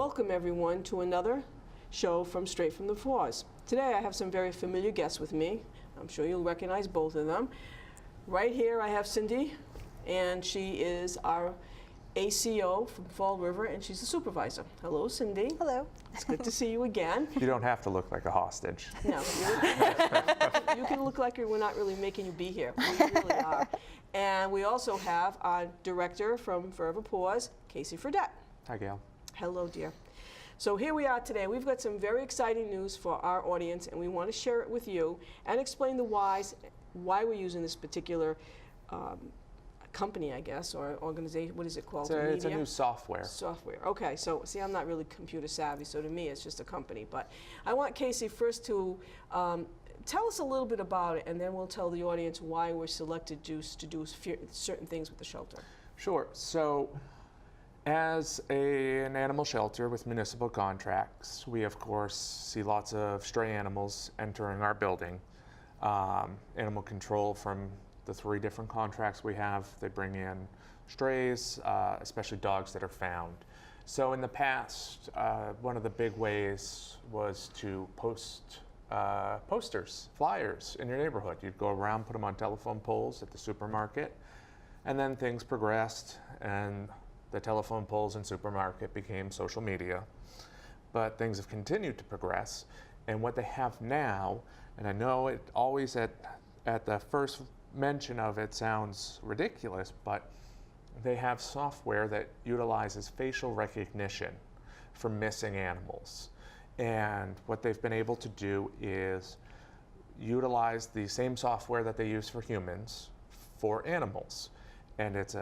Welcome everyone to another show from Straight from the Paws. Today I have some very familiar guests with me. I'm sure you'll recognize both of them. Right here I have Cindy, and she is our ACO from Fall River, and she's the supervisor. Hello, Cindy. Hello. It's good to see you again. You don't have to look like a hostage. No, you can look like we're not really making you be here. We really are. And we also have our director from Forever Paws, Casey Fredette. Hi, Gail. Hello, dear. So here we are today. We've got some very exciting news for our audience, and we want to share it with you and explain the whys, why we're using this particular company, I guess, or organization. What is it called? It's a new software. Software. Okay. So, see, I'm not really computer savvy, so to me, it's just a company. But I want Casey first to tell us a little bit about it, and then we'll tell the audience why we're selected to do certain things with the shelter. Sure. So, as an animal shelter with municipal contracts, we of course see lots of stray animals entering our building. Animal control, from the 3 different contracts we have, they bring in strays, especially dogs that are found. So in the past, one of the big ways was to post posters, flyers in your neighborhood. You'd go around, put them on telephone poles at the supermarket, and then things progressed, and the telephone poles and supermarket became social media. But things have continued to progress, and what they have now, and I know it always at the first mention of it sounds ridiculous, but they have software that utilizes facial recognition for missing animals. And what they've been able to do is utilize the same software that they use for humans for animals. And it's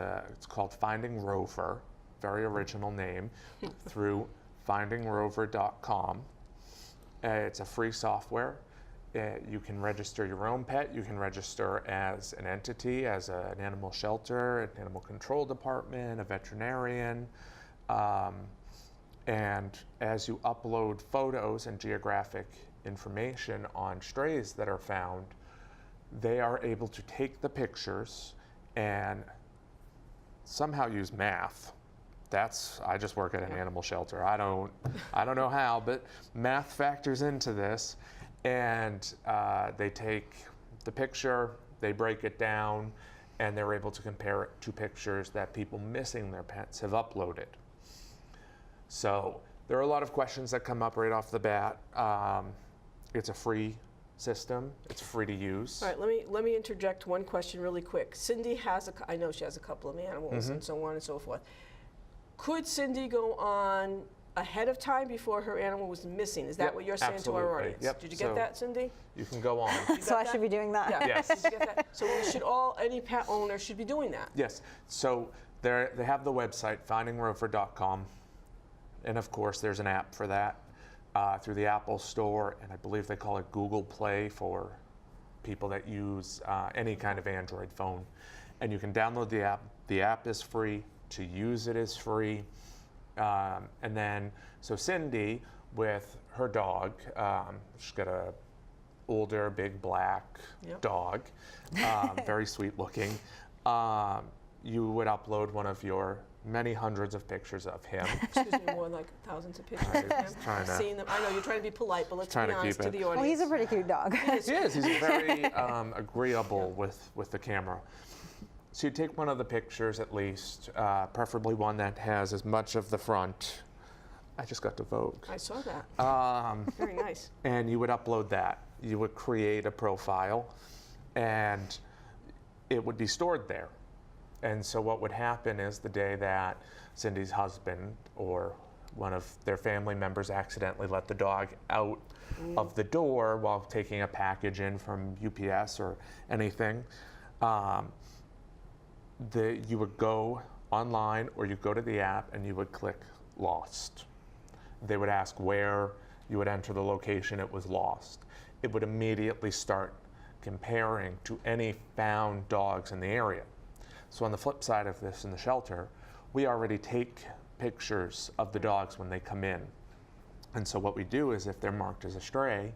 called Finding Rover, very original name, through findingrover.com. It's a free software. You can register your own pet. You can register as an entity, as an animal shelter, an animal control department, a veterinarian. And as you upload photos and geographic information on strays that are found, they are able to take the pictures and somehow use math. I just work at an animal shelter. I don't know how, but math factors into this. And they take the picture, they break it down, and they're able to compare it to pictures that people missing their pets have uploaded. So there are a lot of questions that come up right off the bat. It's a free system. It's free to use. All right, let me interject one question really quick. Cindy has I know she has a couple of animals and so on and so forth. Could Cindy go on ahead of time before her animal was missing? Is that what you're saying to our audience? Yep. Did you get that, Cindy? You can go on. So I should be doing that? Yeah. Yes. Did you get that? So we should any pet owner should be doing that. Yes. So they have the website, findingrover.com. And of course, there's an app for that through the Apple Store, and I believe they call it Google Play for people that use any kind of Android phone. And you can download the app. The app is free. To use it is free. And then, so Cindy, with her dog, she's got a older, big black dog, very sweet looking. You would upload one of your many hundreds of pictures of him. Excuse me, more like thousands of pictures of him. Seeing them. I know you're trying to be polite, but let's be honest to the audience. Well, he's a pretty cute dog. He is. He's very agreeable with the camera. So you take one of the pictures at least, preferably one that has as much of the front. I just got to Vogue. I saw that. Very nice. And you would upload that. You would create a profile, and it would be stored there. And so what would happen is the day that Cindy's husband or one of their family members accidentally let the dog out of the door while taking a package in from UPS or anything, you would go online or you go to the app and you would click lost. They would ask where, you would enter the location, it was lost. It would immediately start comparing to any found dogs in the area. So on the flip side of this in the shelter, we already take pictures of the dogs when they come in. And so what we do is if they're marked as a stray,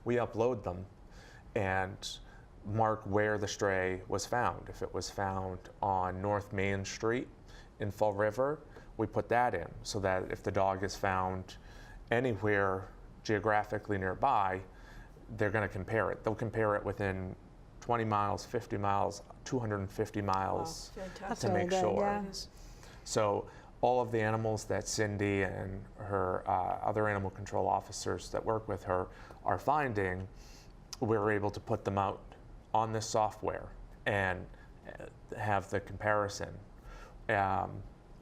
we upload them and mark where the stray was found. If it was found on North Main Street in Fall River, we put that in so that if the dog is found anywhere geographically nearby, they're going to compare it. They'll compare it within 20 miles, 50 miles, 250 miles Wow, to fantastic. really make good, sure. yeah. So all of the animals that Cindy and her other animal control officers that work with her are finding, we're able to put them out on this software and have the comparison.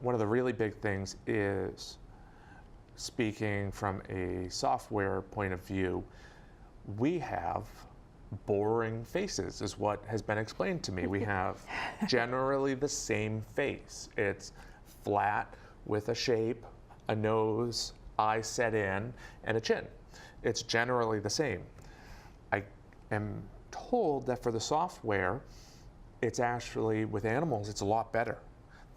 One of the really big things is, speaking from a software point of view, we have boring faces, is what has been explained to me. We have generally the same face. It's flat with a shape, a nose, eyes set in, and a chin. It's generally the same. I am told that for the software, it's actually, with animals, it's a lot better.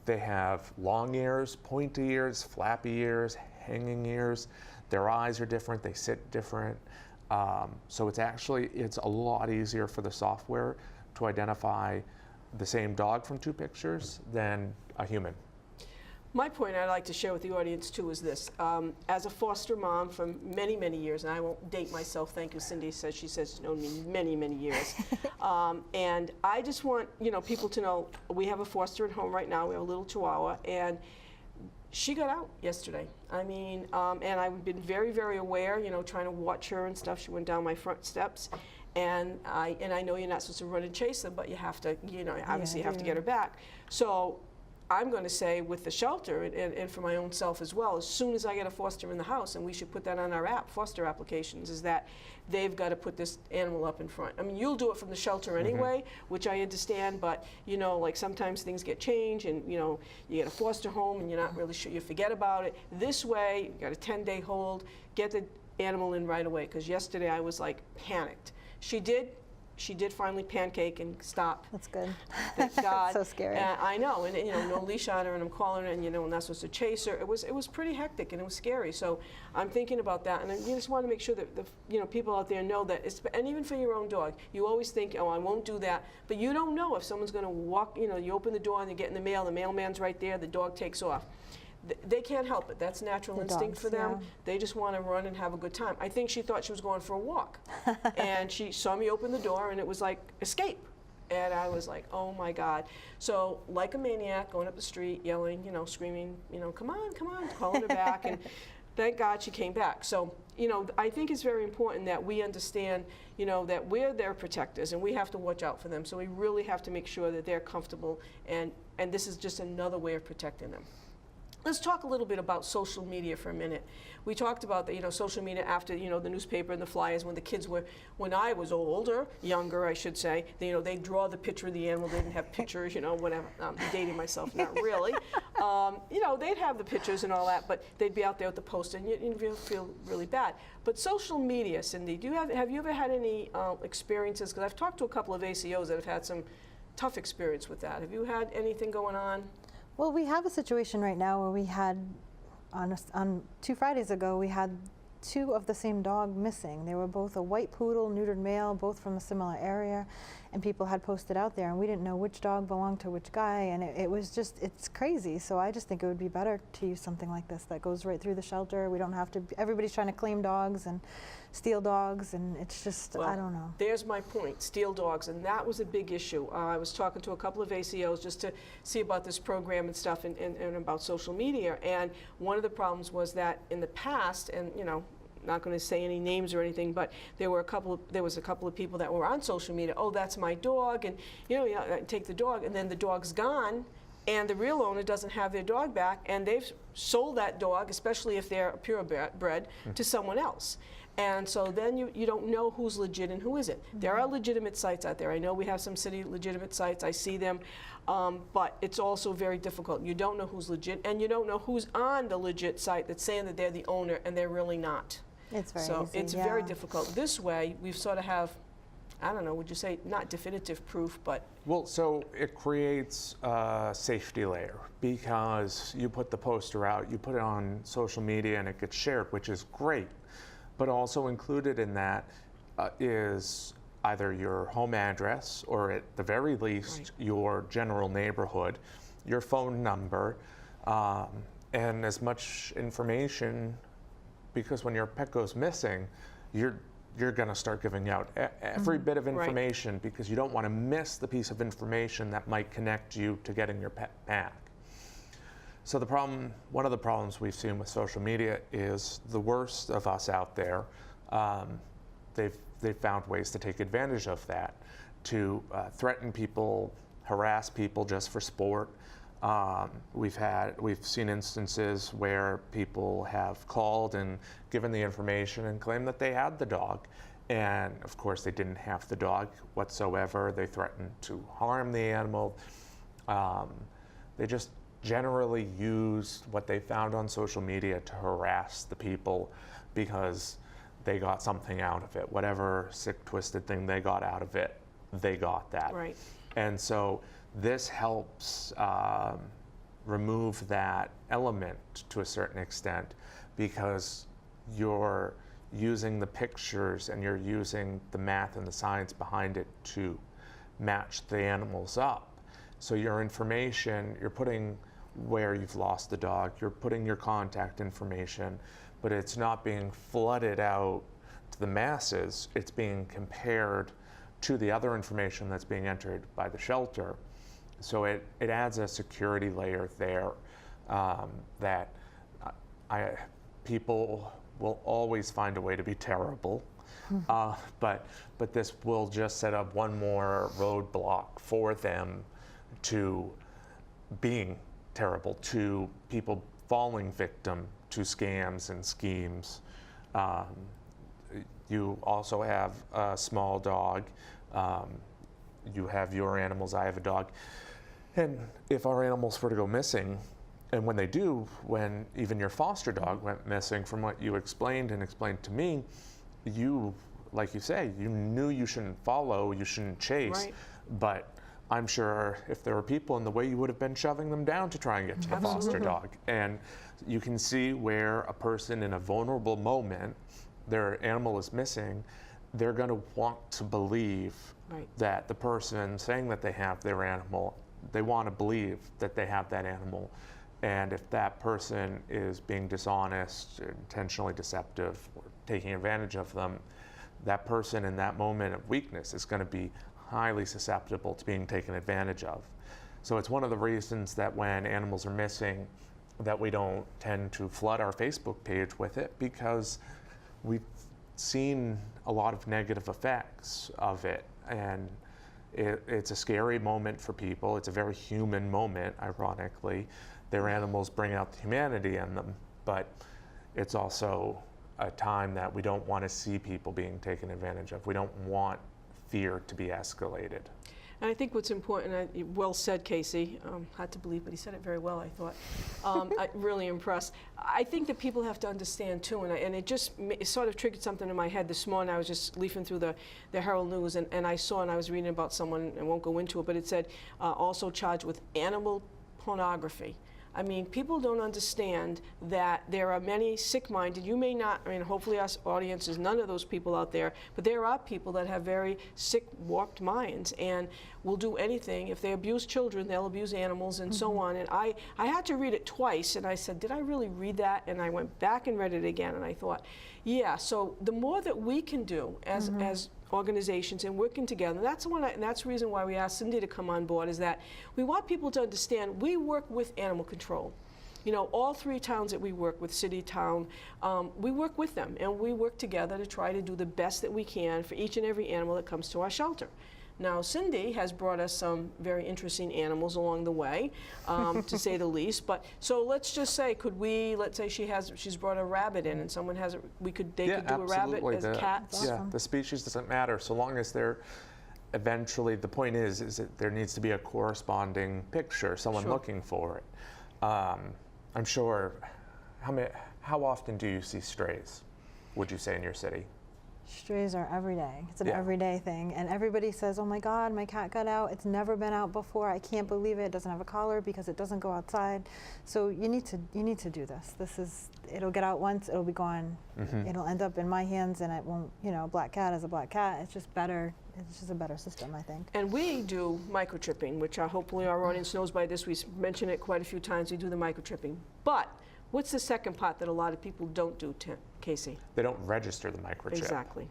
They have long ears, pointy ears, flappy ears, hanging ears. Their eyes are different, they sit different. So it's a lot easier for the software to identify the same dog from two pictures than a human. My point I'd like to share with the audience too is this. As a foster mom for many, many years, and I won't date myself, thank you, Cindy says, she says she's known me many, many years. And I just want people to know we have a foster at home right now. We have a little Chihuahua, and she got out yesterday. I mean, and I've been very, very aware, trying to watch her and stuff. She went down my front steps. And I know you're not supposed to run and chase them, but you have to, obviously you have to get her back. So I'm going to say with the shelter and for my own self as well, as soon as I get a foster in the house, and we should put that on our app, foster applications, is that they've got to put this animal up in front. I mean, you'll do it from the shelter anyway, which I understand, but like sometimes things get changed and you get a foster home and you're not really sure, you forget about it. This way, you got a 10-day hold, get the animal in right away, because yesterday I was like panicked. She did finally pancake and stop. That's good. Thank God. So scary. I know, and no leash on her, and I'm calling her, and and not supposed to chase her. It was pretty hectic, and it was scary. So I'm thinking about that, and you just want to make sure that the people out there know that. And even for your own dog, you always think, oh, I won't do that, but you don't know if someone's going to walk. You open the door and you get in the mail. The mailman's right there. The dog takes off. They can't help it. That's natural instinct for them. Yeah. They just want to run and have a good time. I think she thought she was going for a walk. And she saw me open the door, and it was like, escape. And I was like, oh my God. So like a maniac, going up the street, yelling, screaming, come on, calling her back. And thank God she came back. So, I think it's very important that we understand, that we're their protectors, and we have to watch out for them. So we really have to make sure that they're comfortable, and this is just another way of protecting them. Let's talk a little bit about social media for a minute. We talked about the, social media after, the newspaper and the flyers when the kids were, when I was younger, I should say, they'd draw the picture of the animal. They didn't have pictures, whatever. I'm dating myself, not really. They'd have the pictures and all that, but they'd be out there with the poster, and you'd feel really bad. But social media, Cindy, have you ever had any experiences? Because I've talked to a couple of ACOs that have had some tough experience with that. Have you had anything going on? Well, we have a situation right now where we had, on 2 Fridays ago, we had 2 of the same dog missing. They were both a white poodle, neutered male, both from a similar area, and people had posted out there, and we didn't know which dog belonged to which guy, and it was just, it's crazy. So I just think it would be better to use something like this that goes right through the shelter. We don't have to, everybody's trying to claim dogs and steal dogs, and it's just, well, I don't know. There's my point, steal dogs, and that was a big issue. I was talking to a couple of ACOs just to see about this program and stuff and about social media, and one of the problems was that in the past, and not going to say any names or anything, but there was a couple of people that were on social media, oh, that's my dog, and take the dog, and then the dog's gone, and the real owner doesn't have their dog back, and they've sold that dog, especially if they're purebred, to someone else. And so then you don't know who's legit and who isn't. There are legitimate sites out there. I know we have some city legitimate sites. I see them. But it's also very difficult. You don't know who's legit, and you don't know who's on the legit site that's saying that they're the owner, and they're really not. It's very so easy, it's yeah. very difficult. This way, we sort of have, I don't know, would you say not definitive proof, but... Well, so it creates a safety layer because you put the poster out, you put it on social media, and it gets shared, which is great. But also included in that is either your home address or at the very least your general neighborhood, your phone number, and as much information, because when your pet goes missing, you're going to start giving out every bit of information because you don't want to miss the piece of information that might connect you to getting your pet back. So one of the problems we've seen with social media is the worst of us out there. They've found ways to take advantage of that, to threaten people, harass people just for sport. We've seen instances where people have called and given the information and claimed that they had the dog, and of course they didn't have the dog whatsoever. They threatened to harm the animal. They just generally used what they found on social media to harass the people because they got something out of it. Whatever sick, twisted thing they got out of it, they got that. Right. And so this helps remove that element to a certain extent because you're using the pictures and you're using the math and the science behind it to match the animals up. So your information, you're putting where you've lost the dog, you're putting your contact information, but it's not being flooded out to the masses. It's being compared to the other information that's being entered by the shelter. So it adds a security layer there that people will always find a way to be terrible, but this will just set up one more roadblock for them to being terrible, to people falling victim to scams and schemes. You also have a small dog. You have your animals, I have a dog. And if our animals were to go missing, and when they do, when even your foster dog went missing, from what you explained to me, you, like you say, you knew you shouldn't follow, you shouldn't chase, but I'm sure if there were people in the way, you would have been shoving them down to try and get to the foster dog. And you can see where a person in a vulnerable moment, their animal is missing, they're going to want to believe that the person saying that they have their animal, they want to believe that they have that animal. And if that person is being dishonest, intentionally deceptive, or taking advantage of them, that person in that moment of weakness is going to be highly susceptible to being taken advantage of. So it's one of the reasons that when animals are missing, that we don't tend to flood our Facebook page with it, because we've seen a lot of negative effects of it. And it's a scary moment for people. It's a very human moment, ironically. Their animals bring out the humanity in them, but it's also a time that we don't want to see people being taken advantage of. We don't want fear to be escalated. And I think what's important, well said, Casey, hard to believe, but he said it very well, I thought. I'm really impressed. I think that people have to understand too, and it just it sort of triggered something in my head this morning. I was just leafing through the Herald News, and I saw, and I was reading about someone, I won't go into it, but it said also charged with animal pornography. I mean, people don't understand that there are many sick-minded, you may not, I mean, hopefully our audience is none of those people out there, but there are people that have very sick, warped minds and will do anything. If they abuse children, they'll abuse animals and so on. And I had to read it twice, and I said, did I really read that? And I went back and read it again, and I thought, yeah, so the more that we can do as organizations and working together, and that's the reason why we asked Cindy to come on board, is that we want people to understand we work with animal control. You know, all 3 towns that we work with, city, town, we work with them, and we work together to try to do the best that we can for each and every animal that comes to our shelter. Now, Cindy has brought us some very interesting animals along the way, to say the least. But so let's just say, could we? Let's say she's brought a rabbit in, and someone has they could do a rabbit as cats. Yeah, the species doesn't matter so long as they're. Eventually, the point is that there needs to be a corresponding picture, someone looking for it. I'm sure. How often do you see strays? Would you say in your city? Strays are every day. It's an Yeah. everyday thing. And everybody says, oh my God, my cat got out. It's never been out before. I can't believe it. It doesn't have a collar because it doesn't go outside. So you need to do this. It'll get out once, it'll be gone. It'll end up in my hands and it won't, a black cat is a black cat. It's just better. It's just a better system, I think. And we do microchipping, which hopefully our audience knows by this. We mention it quite a few times. We do the microchipping. But what's the second part that a lot of people don't do, Casey? They don't register the microchip. Exactly.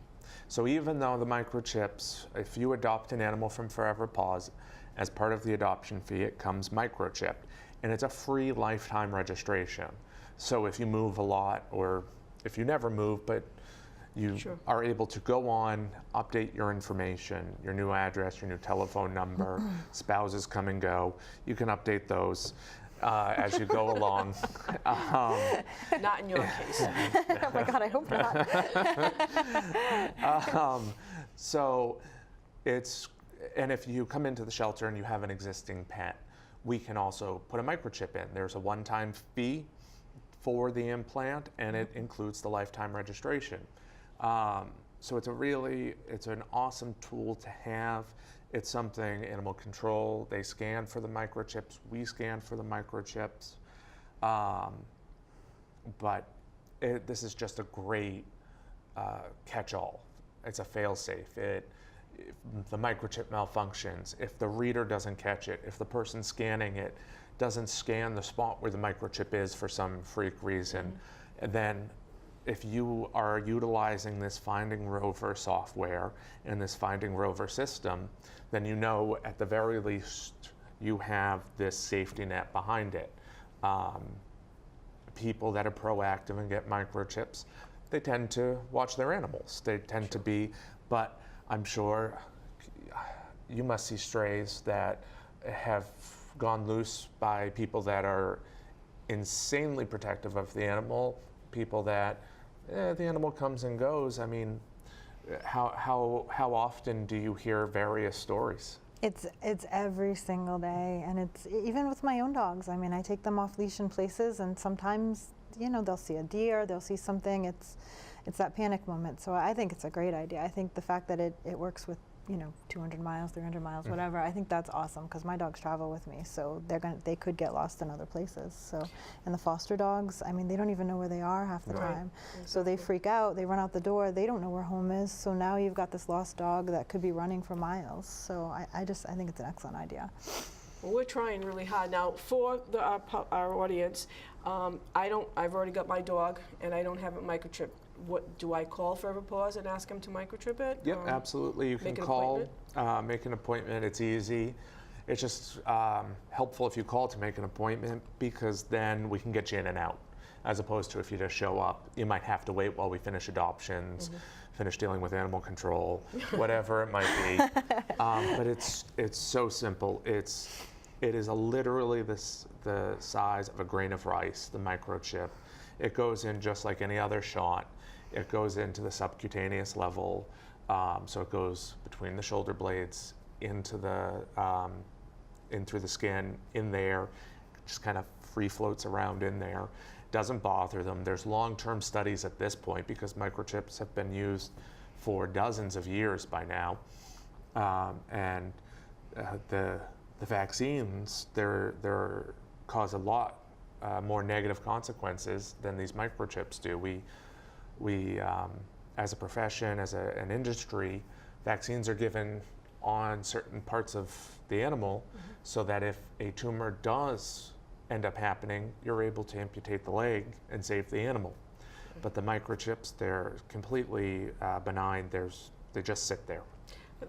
So even though the microchips, if you adopt an animal from Forever Paws, as part of the adoption fee, it comes microchipped. And it's a free lifetime registration. So if you move a lot, or if you never move, but you are able to go on, update your information, your new address, your new telephone number, spouses come and go, you can update those as you go along. Not in your case. Oh my God, I hope not. So and if you come into the shelter and you have an existing pet, we can also put a microchip in. There's a one-time fee for the implant, and it includes the lifetime registration. So it's an awesome tool to have. It's something animal control, they scan for the microchips, we scan for the microchips. But this is just a great catch-all. It's a fail-safe. If the microchip malfunctions, if the reader doesn't catch it, if the person scanning it doesn't scan the spot where the microchip is for some freak reason, and then if you are utilizing this Finding Rover software and this Finding Rover system, then at the very least you have this safety net behind it. People that are proactive and get microchips, they tend to watch their animals. They tend to be, but I'm sure you must see strays that have gone loose by people that are insanely protective of the animal, people that the animal comes and goes. I mean, how often do you hear various stories? It's every single day, and it's even with my own dogs. I mean, I take them off leash in places, and sometimes they'll see a deer, they'll see something. It's that panic moment. So I think it's a great idea. I think the fact that it works with 200 miles, 300 miles, whatever. I think that's awesome because my dogs travel with me, so they could get lost in other places. So, and the foster dogs, I mean, they don't even know where they are half the time. Exactly. So they freak out, they run out the door, they don't know where home is. So now you've got this lost dog that could be running for miles. So I think it's an excellent idea. Well, we're trying really hard now for our audience. I've already got my dog, and I don't have it microchipped. What do I call Forever Paws and ask them to microchip it? Yep, absolutely. You can call, make an appointment. It's easy. It's just helpful if you call to make an appointment, because then we can get you in and out, as opposed to if you just show up. You might have to wait while we finish adoptions, finish dealing with animal control, whatever it might be. But it's so simple. It is literally the size of a grain of rice, the microchip. It goes in just like any other shot. It goes into the subcutaneous level, so it goes between the shoulder blades in through the skin, in there, just kind of free floats around in there. Doesn't bother them. There's long-term studies at this point, because microchips have been used for dozens of years by now, and the vaccines they're cause a lot more negative consequences than these microchips do. We as a profession, as an industry, vaccines are given on certain parts of the animal, so that if a tumor does end up happening, you're able to amputate the leg and save the animal. But the microchips, they're completely benign. They just sit there.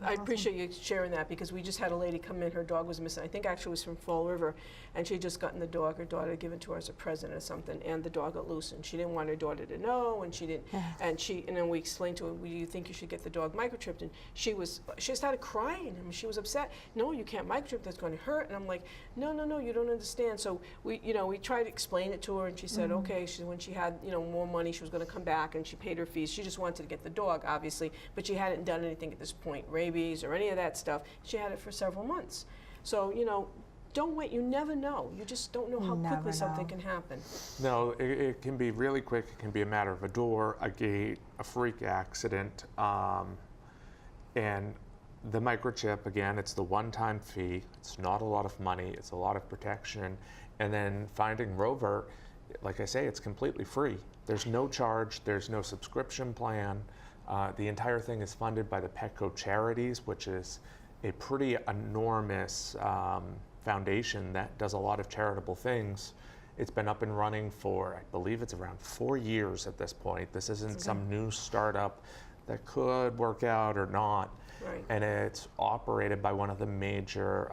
I appreciate you sharing that, because we just had a lady come in, her dog was missing. I think actually it was from Fall River, and she had just gotten the dog. Her daughter had given to her as a present or something, and the dog got loose, and she didn't want her daughter to know, and she didn't. And then we explained to her, well, you think you should get the dog microchipped? And she started crying. I mean, she was upset. No, you can't microchip. That's going to hurt. And I'm like, no, you don't understand. So we tried to explain it to her, and she said, okay. When she had more money, she was going to come back, and she paid her fees. She just wanted to get the dog, obviously, but she hadn't done anything at this point. Rabies or any of that stuff. She had it for several months. So, don't wait. You never know. You just don't know how Never quickly something know. can happen. No, it can be really quick. It can be a matter of a door, a gate, a freak accident. And the microchip, again, it's the one-time fee. It's not a lot of money. It's a lot of protection. And then finding Rover, like I say, it's completely free. There's no charge. There's no subscription plan. The entire thing is funded by the Petco Charities, which is a pretty enormous foundation that does a lot of charitable things. It's been up and running for, I believe it's around 4 years at this point. This isn't some new startup that could work out or not. Right. And it's operated by one of the major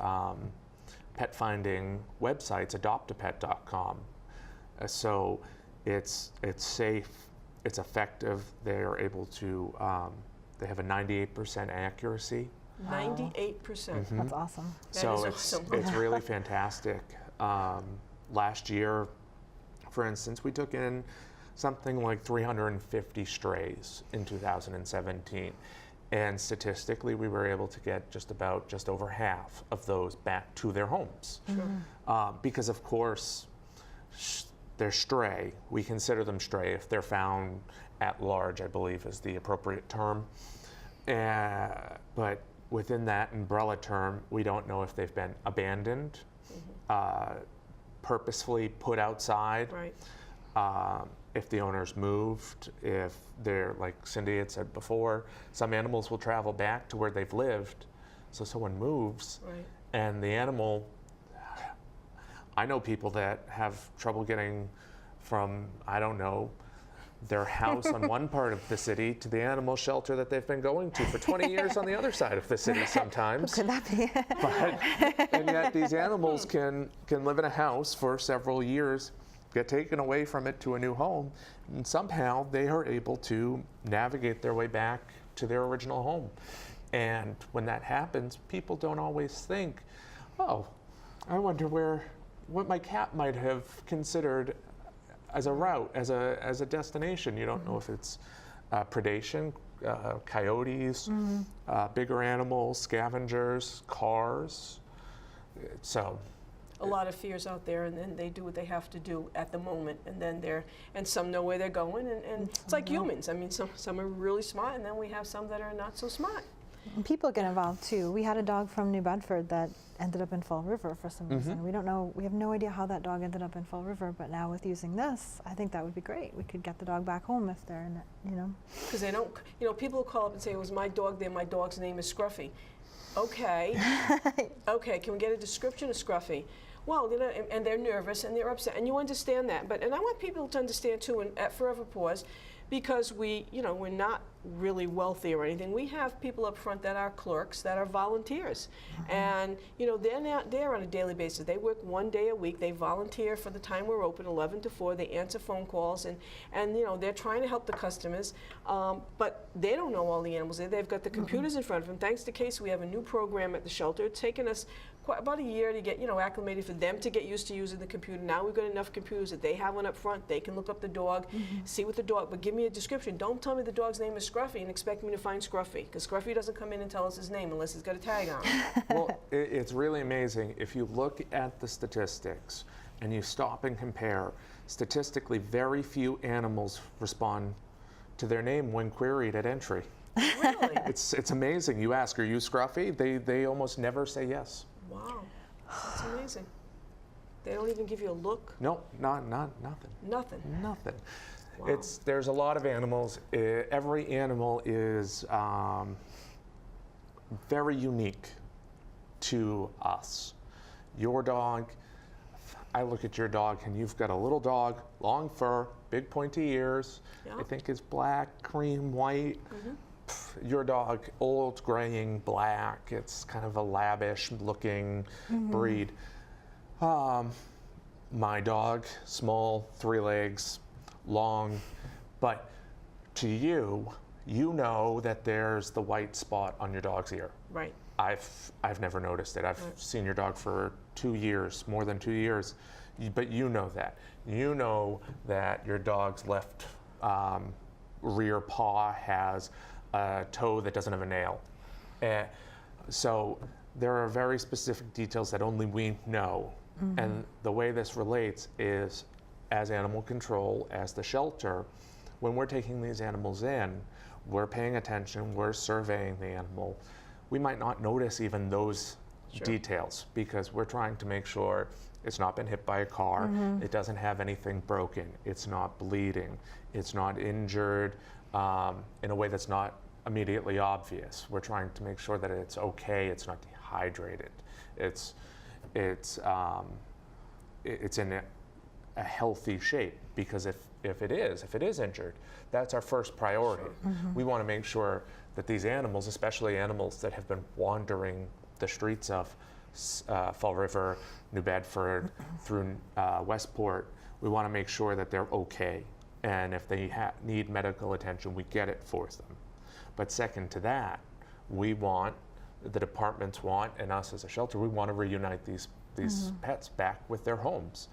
pet finding websites, adoptapet.com. So it's safe, it's effective. They're able to, they have a 98% accuracy. 98%. That's awesome. That So is it's awesome. it's really fantastic. Last year, for instance, we took in something like 350 strays in 2017. And statistically, we were able to get just over half of those back to their homes. Because of course, they're stray. We consider them stray if they're found at large, I believe is the appropriate term. But within that umbrella term, we don't know if they've been abandoned, purposefully put outside, Right. if the owner's moved, if they're, like Cindy had said before, some animals will travel back to where they've lived. So someone moves, Right. and the animal, I know people that have trouble getting from, I don't know, their house on one part of the city to the animal shelter that they've been going to for 20 years on the other side of the city sometimes. Could that be? And yet these animals can live in a house for several years, get taken away from it to a new home, and somehow they are able to navigate their way back to their original home. And when that happens, people don't always think, oh, I wonder what my cat might have considered as a route, as a destination. You don't know if it's predation, coyotes, bigger animals, scavengers, cars. So A lot of fears out there, and then they do what they have to do at the moment, and then some know where they're going, and it's like humans. I mean, some are really smart, and then we have some that are not so smart. And people get involved too. We had a dog from New Bedford that ended up in Fall River for some reason. We don't know, we have no idea how that dog ended up in Fall River, but now with using this, I think that would be great. We could get the dog back home if they're in it, you know. Because they don't, people call up and say, it was my dog there, my dog's name is Scruffy. Okay, okay, can we get a description of Scruffy? Well, and they're nervous and they're upset, and you understand that. And I want people to understand too, at Forever Paws, because we're not really wealthy or anything. We have people up front that are clerks, that are volunteers, and they're not there on a daily basis. They work 1 day a week. They volunteer for the time we're open, 11 to 4. They answer phone calls, and they're trying to help the customers, but they don't know all the animals there. They've got the computers in front of them. Thanks to Casey, we have a new program at the shelter. It's taken us about a year to get acclimated, for them to get used to using the computer. Now we've got enough computers that they have one up front. They can look up the dog, see what the dog, but give me a description. Don't tell me the dog's name is Scruffy and expect me to find Scruffy, because Scruffy doesn't come in and tell us his name unless he's got a tag on. well, it's really amazing. If you look at the statistics and you stop and compare, statistically, very few animals respond to their name when queried at entry. Really? It's amazing. You ask, are you Scruffy? They almost never say yes. Wow, that's amazing. They don't even give you a look? No, nothing. Nothing. Nothing. Wow. There's a lot of animals. Every animal is very unique to us. Your dog, I look at your dog and you've got a little dog, long fur, big pointy ears. Yeah. I think it's black, cream, white. Your dog, old, graying, black. It's kind of a labbish looking breed. My dog, small, 3 legs, long, but to you know that there's the white spot on your dog's ear. Right. I've never noticed it. I've seen your dog for 2 years, more than 2 years, but you know that. You know that your dog's left rear paw has a toe that doesn't have a nail. So there are very specific details that only we know. And the way this relates is, as animal control, as the shelter, when we're taking these animals in, we're paying attention, we're surveying the animal. We might not notice even those details because we're trying to make sure it's not been hit by a car, it doesn't have anything broken, it's not bleeding, it's not injured in a way that's not immediately obvious. We're trying to make sure that it's okay, it's not dehydrated, it's in a healthy shape, because if it is injured, that's our first priority. We want to make sure that these animals, especially animals that have been wandering the streets of Fall River, New Bedford, through Westport, we want to make sure that they're okay. And if they need medical attention, we get it for them. But second to that, the departments want, and us as a shelter, we want to reunite these pets back with their homes.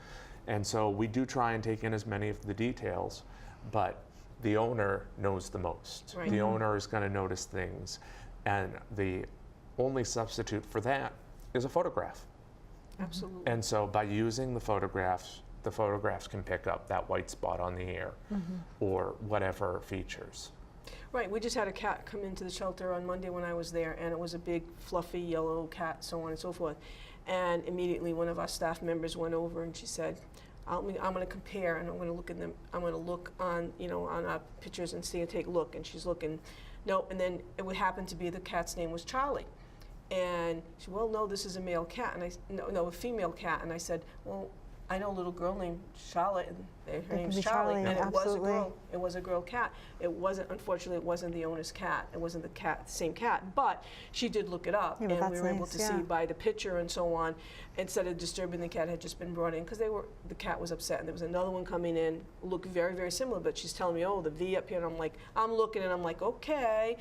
And so we do try and take in as many of the details, but the owner knows the most. Right. The owner is going to notice things, and the only substitute for that is a photograph. Absolutely. And so by using the photographs can pick up that white spot on the ear or whatever features. Right, we just had a cat come into the shelter on Monday when I was there, and it was a big, fluffy, yellow cat, so on and so forth. And immediately one of our staff members went over and she said, I'm going to compare, and I'm going to look at them. I'm going to look on, on our pictures and see and take a look. And she's looking, no, and then it would happen to be the cat's name was Charlie. And she said, well, no, this is a male cat, and no, a female cat. And I said, well, I know a little girl named Charlotte, and her name's Charlie, and it was a girl. It was a girl cat. It wasn't, unfortunately, it wasn't the owner's cat. It wasn't the same cat, but she did look it up, Yeah, and we were able nice, to see by the picture and so on. Instead of disturbing the cat, had just been brought in because the cat was upset, and there was another one coming in, looked very, very similar, but she's telling me, oh, the V up here, and I'm looking, and I'm like, okay,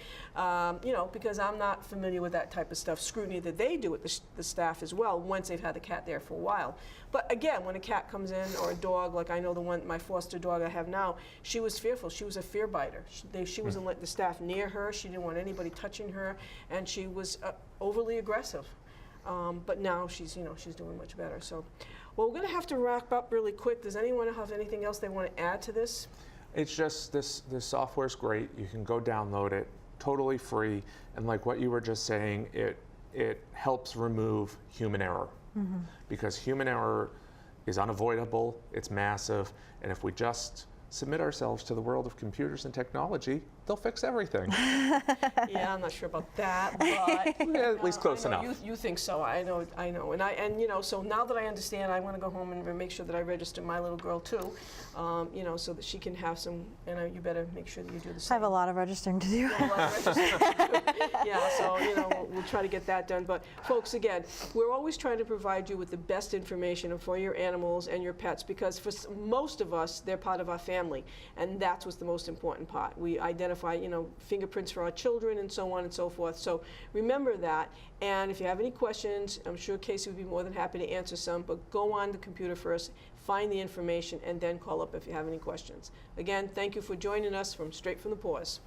because I'm not familiar with that type of stuff, scrutiny that they do with the staff as well, once they've had the cat there for a while. But again, when a cat comes in, or a dog, like I know my foster dog I have now, she was fearful. She was a fear biter. She wasn't letting the staff near her. She didn't want anybody touching her, and she was overly aggressive. But now she's doing much better. So, well, we're going to have to wrap up really quick. Does anyone have anything else they want to add to this? It's just this software is great. You can go download it, totally free, and like what you were just saying, it helps remove human error. Because human error is unavoidable, it's massive, and if we just submit ourselves to the world of computers and technology, they'll fix everything. Yeah, I'm not sure about that, but Yeah, at least close enough. You think so? I know, and so now that I understand, I want to go home and make sure that I register my little girl too, so that she can have some. And you better make sure that you do the same. I have a lot of registering to do. Yeah, so we'll try to get that done. But folks, again, we're always trying to provide you with the best information for your animals and your pets, because for most of us, they're part of our family, and that's what's the most important part. We identify, fingerprints for our children and so on and so forth. So remember that. And if you have any questions, I'm sure Casey would be more than happy to answer some. But go on the computer first, find the information, and then call up if you have any questions. Again, thank you for joining us from Straight from the Paws.